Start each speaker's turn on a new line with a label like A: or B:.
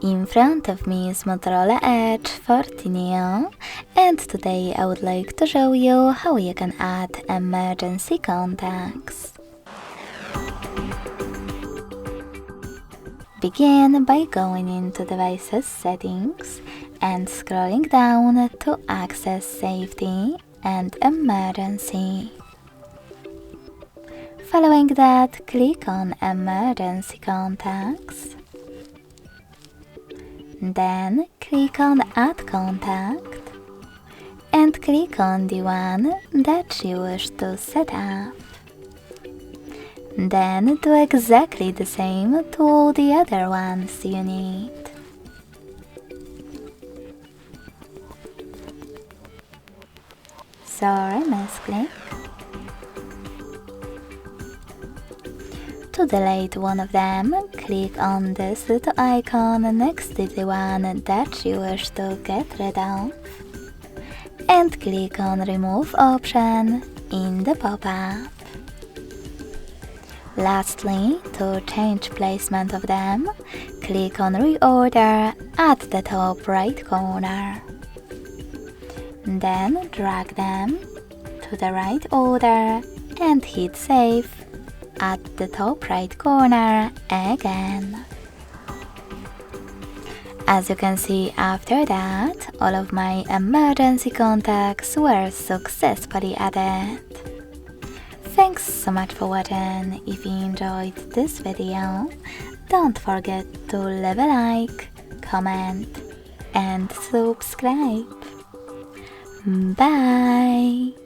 A: In front of me is Motorola Edge 40 Neo, and today I would like to show you how you can add emergency contacts. Begin by going into Devices Settings and scrolling down to access Safety and Emergency. Following that, click on Emergency Contacts. Then click on Add Contact and click on the one that you wish to set up. Then do exactly the same to all the other ones you need. So click. To delete one of them, click on this little icon next to the one that you wish to get rid of, and click on Remove option in the pop-up. Lastly, to change placement of them, click on Reorder at the top right corner. Then drag them to the right order and hit Save at the top right corner again. As you can see, after that, all of my emergency contacts were successfully added. Thanks so much for watching. If you enjoyed this video, don't forget to leave a like, comment and subscribe. Bye!